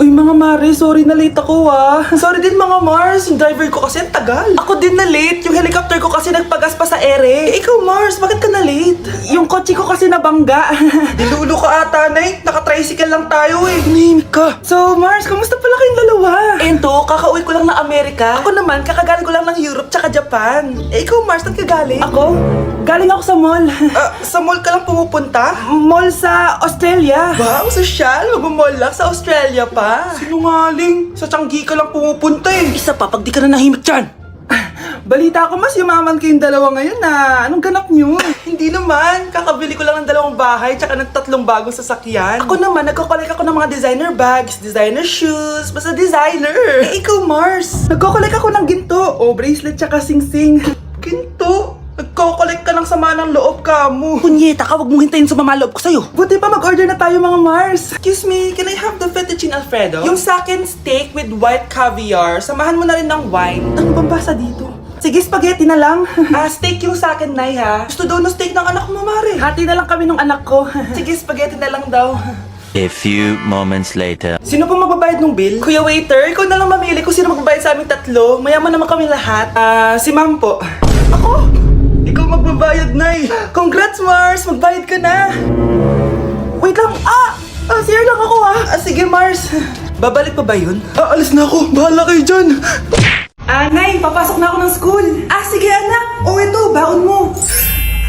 Uy mga Mare, sorry na late ako Sorry din mga Mars, yung driver ko kasi ang tagal. Ako din na late, yung helicopter ko kasi nagpagas pa sa ere. Ikaw Mars, bakit ka na late? Yung kotse ko kasi nabangga. Dilulo ka ata, Nay. Naka-tricycle lang tayo eh. Nahimik ka. So Mars, kamusta pala kayong dalawa? Ento, kakauwi ko lang ng Amerika. Ako naman, kakagaling ko lang ng Europe tsaka Japan. Ikaw Mars, saan ka galing? Ako? Galing ako sa mall. Sa mall ka lang pumupunta? Mall sa Australia. Wow, sosyal. Mag-mall lang sa Australia pa. Sinungaling. Sa Changi ka lang pumupunta eh. Isa pa, pag di ka na nahimik dyan. Balita ko mas yumaman kayong dalawa ngayon na. Anong ganap nyo? Hindi naman. Kakabili ko lang ng 2 bahay tsaka ng 3 bagong sasakyan. Ako naman, nagko-collect ako ng mga designer bags, designer shoes, basta designer. Eh ikaw Mars, nagko-collect ako ng ginto. O bracelet tsaka sing-sing. Ginto? Nagko-collect ka ng sama ng loob ka mo. Punyeta ka, wag mong hintayin sa loob ko sa'yo. Buti pa mag-order na tayo mga Mars. Excuse me, can I have the fettuccine Alfredo? Yung sa akin steak with white caviar. Samahan mo na rin ng wine. Ano bang basa dito? Sige, spaghetti na lang. Steak yung sa akin, Nay, ha? Gusto daw ng steak ng anak mo, Mare. Hati na lang kami ng anak ko. Sige, spaghetti na lang daw. A few moments later. Sino pong magbabayad ng bill? Kuya waiter, ikaw na lang mamili kung sino magbabayad sa aming 3. Mayaman naman kami lahat. Si Ma'am po. Ako? Ikaw magbabayad, Nay. Congrats, Mars. Magbayad ka na. Wait lang. Sir lang ako, sige, Mars. Babalik pa ba yun? Alis na ako. Bahala kayo dyan. Nay, papasok na ako ng school. Sige, anak. Ito, baon mo.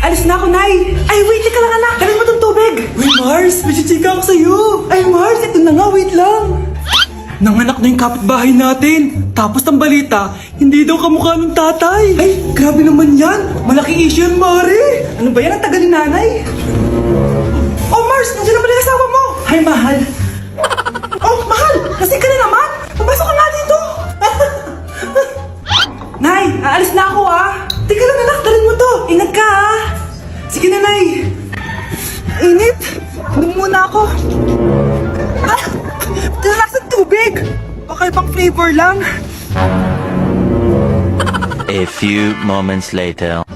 Alis na ako, Nay. Ay, wait ka lang, anak. Galing mo tong tubig. Uy, Mars. May chichika ako sa'yo. Ay, Mars. Ito na nga. Wait lang. Nanganak na yung kapitbahay natin. Tapos ang balita, hindi daw kamukha ng tatay. Ay, grabe naman yan. Malaking issue yan, Mare. Ano ba yan? Ang tagal ni nanay. Oh, Mars, nandiyan naman yung asawa mo. Hi, mahal. Oh, mahal. Kasi ka na naman. Papasok ka nga dito. Nay, aalis na ako, Teka lang, anak. Dalhin mo to. Ingat ka, Sige na, Nay. Init. Doon muna ako. Talasan tubig! Baka ibang flavor lang. A few moments later.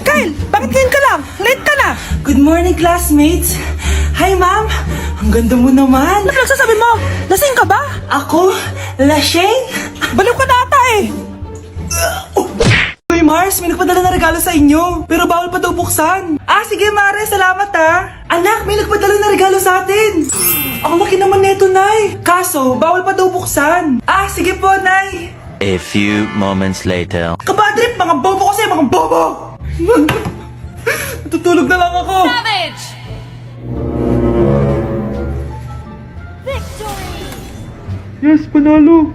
Kyle! Bakit ngayon ka lang? Late ka na! Good morning, classmates! Hi, ma'am! Ang ganda mo naman! Ano nagsasabi mo? Lasing ka ba? Ako? Lasing? Baliw ka na ata eh! Uy, Mars! May nagpadala na regalo sa inyo. Pero bawal pa daw buksan. Sige, Mare. Salamat, Anak, may nagpadala na regalo sa atin. Ang laki naman neto, Nay. Kaso, bawal pa daw buksan. Sige po, Nay. A few moments later. Kabadrip, mga bobo kasi, mga bobo! Tutulog na lang ako. Savage! Victory! Yes, panalo.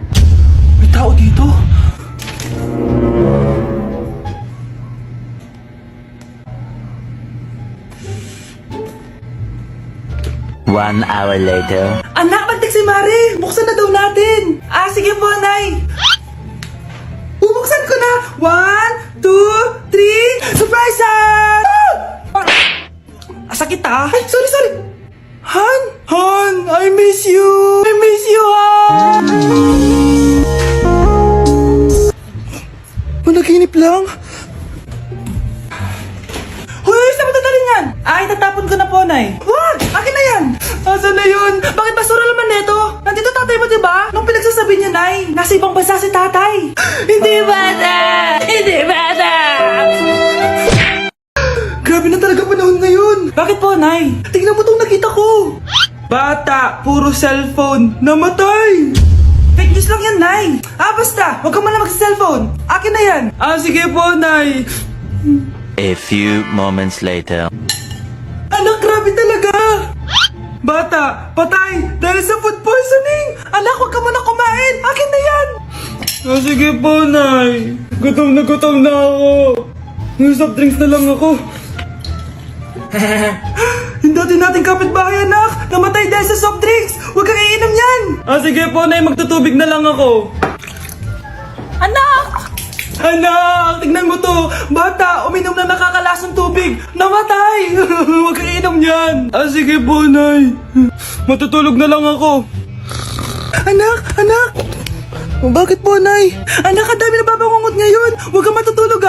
May tao dito. One hour later. Anak, nagtik si Mare. Buksan na daw natin. Sige po, Nay. Bubuksan ko na. 1, 2, 3. Surprise! Sakit Ay, sorry. Han, I miss you. I miss you, Han. Managinip lang. Hoy, saan mo dadalhin yan? Tatapon ko na po, Nay. Wag! Akin na yan! Asan na yun? Bakit basura naman neto? Nandito tatay mo, diba? Nung pinagsasabi niya, Nay, nasa ibang bansa si tatay. Hindi bata! Hindi bata! Grabe na talaga panahon ngayon. Bakit po, Nay? Tingnan mo itong nakita ko. Bata, puro cellphone, namatay. Fake news lang yan, Nay. Basta, huwag ka man na mag-cellphone. Akin na yan. Sige po, Nay. A few moments later. Anak, grabe talaga! Bata, patay! Dahil sa food poisoning! Anak, huwag ka muna kumain! Akin na yan! Sige po, Nay. Gutom na ako. Yung soft drinks na lang ako. Yung dati nating kapitbahay, anak! Namatay dahil sa soft drinks! Huwag kang iinom yan! Sige po, Nay. Magtutubig na lang ako. Anak! Anak! Tignan mo to! Bata! Uminom na nakakalasang tubig! Namatay! Huwag kang inom yan! Sige po, Nay. Matutulog na lang ako. Anak! Bakit po, Nay? Anak, ang dami na babangungot ngayon! Huwag kang matutulog,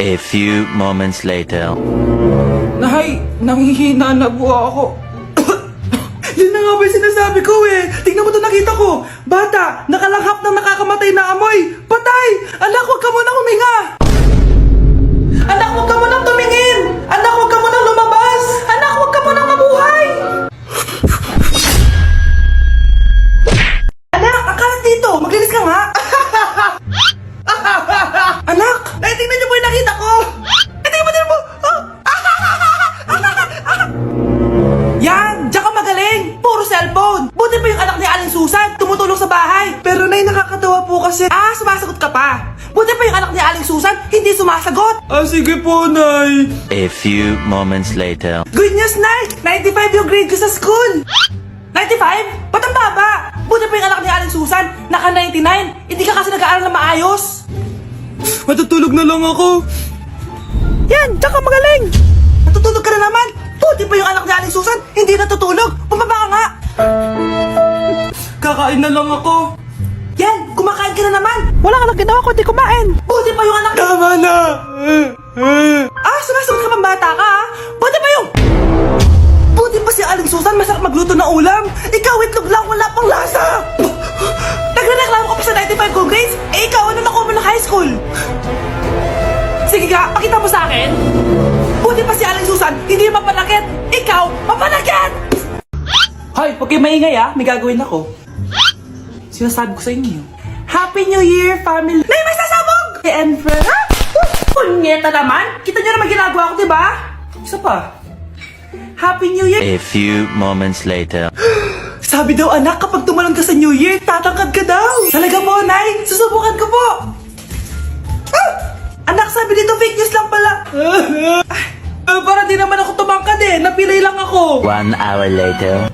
A few moments later. Nay, nanghihina na po ako. Yun na nga ba yung sinasabi ko eh. Tingnan mo Nakakatawa po kasi. Sumasagot ka pa. Buti pa yung anak ni Aling Susan, hindi sumasagot. Sige po, Nay. A few moments later. Good news, Nay! 95 yung grade ko sa school! 95? Ba't ang baba? Buti pa yung anak ni Aling Susan, naka 99. Hindi ka kasi nag-aaral na maayos. Matutulog na lang ako. Yan, tsaka magaling. Natutulog ka na naman. Buti pa yung anak ni Aling Susan, hindi natutulog. Bumaba ka nga. Kakain na lang ako. Yan, kumakain ka na naman. Wala ka lang ginawa kundi kumain. Buti pa yung anak. Tama na. Sumasagot ka pang bata ka, ha? Buti pa yung... Buti pa si Aling Susan, masarap magluto ng ulam. Ikaw, itlog lang, wala pang lasa. Nagre-reklamo ka pa sa 95 kong grades? Ikaw, ano nakuha mo ng high school? Sige ka, pakita mo sa akin. Buti pa si Aling Susan, hindi mapanakit. Ikaw, mapanakit! Hoy, huwag kayo maingay, ha? May gagawin ako. Sinasabi ko sa inyo. Happy New Year, family! Nay, may sasabog! And friend, ha? Punyeta naman! Kita niyo naman ginagawa ko, diba? Isa pa. Happy New Year! A few moments later. Sabi daw anak, kapag tumalon ka sa New Year, tatangkad ka daw. Talaga po, Nay? Susubukan ko po. Anak, sabi dito fake news lang pala. Para di naman ako tumangkad eh. Napilay lang ako. 1 hour later.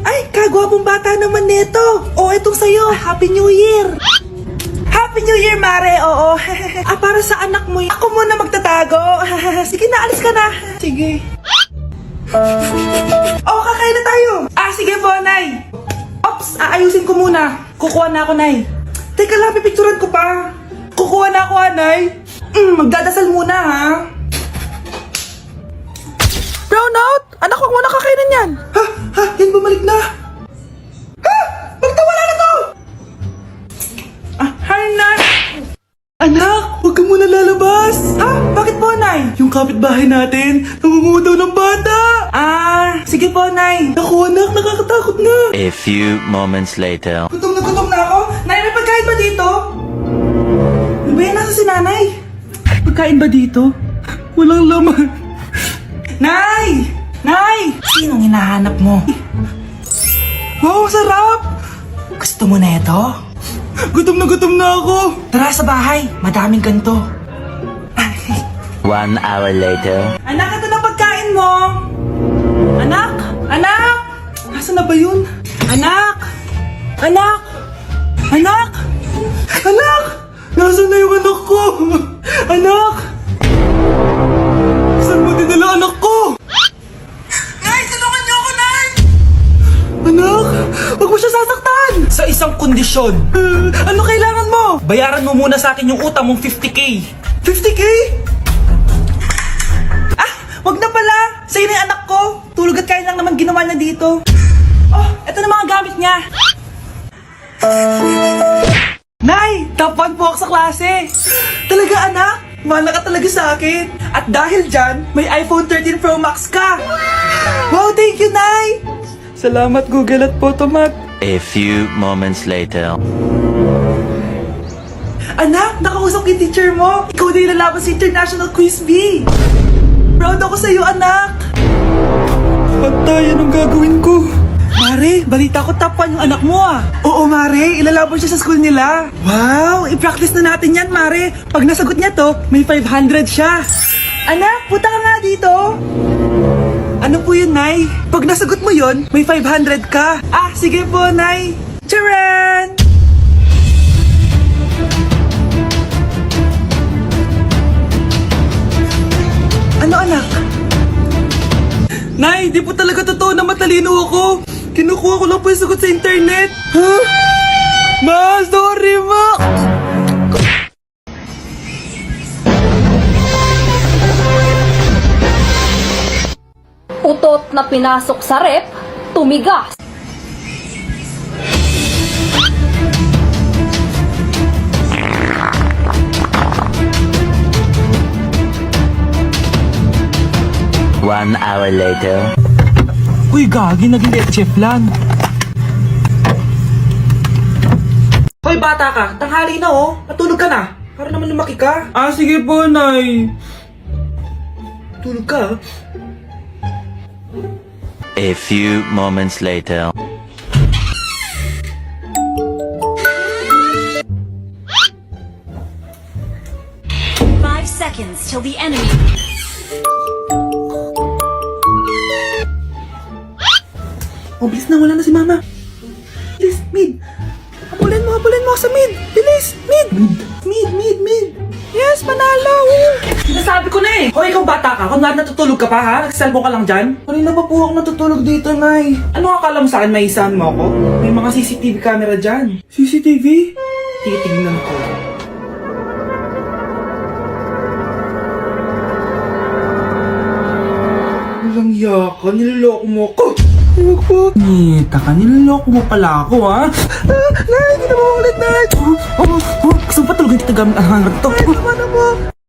Ay, kagwapong bata naman nito. Etong sa'yo. Happy New Year. Happy New Year, Mare. Oo. Para sa anak mo. Ako muna magtatago. Sige na, alis ka na. Sige. Kakain na tayo. Sige po, Nay. Ops, aayusin ko muna. Kukuha na ako, Nay. Teka lang, pipicturan ko pa. Kukuha na ako, Nay. Magdadasal muna, ha? Brownout! Anak, huwag mo na kakainin yan. Yan bumalik na. Magtawala na to! Hi, Nay. Anak, huwag ka muna lalabas. Bakit po, Nay? Yung kapitbahay natin, nangunguha daw ng bata. Sige po, Nay. Naku, anak, nakakatakot na. A few moments later. Gutom na ako. Nay, may pagkain ba dito? Ano ba yan? Nasa si Nanay? Pagkain ba dito? Walang laman. Nay! Nay! Sinong hinahanap mo? Wow, sarap! Gusto mo na ito? Gutom na ako. Tara sa bahay, madaming ganito. 1 hour later. Anak, ito na pagkain mo. Anak! Anak! Nasaan na ba yun? Anak! Anak! Anak! Anak! Nasaan na yung anak ko? Anak! Saan mo dinala anak ko? Nay, tulungan niyo ako, Nay! Anak, huwag mo siya sasaktan! Sa isang kondisyon. Ano kailangan mo? Bayaran mo muna sa akin yung utang mong 50k. 50k? Wag na pala! Sa'yo na yung anak ko! Tulog at kain lang naman ginawa niya dito. Eto na mga gamit niya. Nay! Top 1 po ako sa klase! Talaga, anak? Mahal ka talaga sa akin. At dahil dyan, may iPhone 13 Pro Max ka! Wow, thank you, Nay! Salamat, Google at Photomat. A few moments later. Anak, nakausap yung teacher mo. Ikaw na yung lalaban sa International Quiz Bee. Proud ako sa'yo, anak. Patay, anong gagawin ko? Mare, balita ko top 1 yung anak mo, Oo, Mare, ilalaban siya sa school nila. Wow, i-practice na natin yan, Mare. Pag nasagot niya to, may 500 siya. Anak, punta ka nga dito. Ano po yun, Nay? Pag nasagot mo yun, may 500 ka. Sige po, Nay. Charan! Ano, anak? Nay, di po talaga totoo na matalino ako. Kinukuha ko lang po yung sagot sa internet. Ma, sorry, Ma. Utot na pinasok sa rep, tumigas. One hour later. Uy, gagi, naging leche flan. Hoy, bata ka, tanghali na Matulog ka na. Para naman lumaki ka. Sige po, Nay. Tulog ka, A few moments later. seconds till the enemy. Oh, bilis na, wala na si Mama. Bilis, mid. Habulin mo ako sa mid. Bilis, mid. Mid. Yes, manalo. Sinasabi ko na eh. Hoy, ikaw bata ka. Kung natutulog ka pa ha, nagsalbo ka lang dyan. Kanina pa po ako natutulog dito, Nay. Ano akala mo sa akin, maisahan mo ako? May mga CCTV camera dyan. CCTV? Titignan ko. Walang yaka, niloloko mo ako. Nita ka, niloloko mo pala ako, ha? Nay, hindi na mo ulit, Nay! Gusto mo pa tulogin kita gamit ang hangat to? Nay, tama na mo!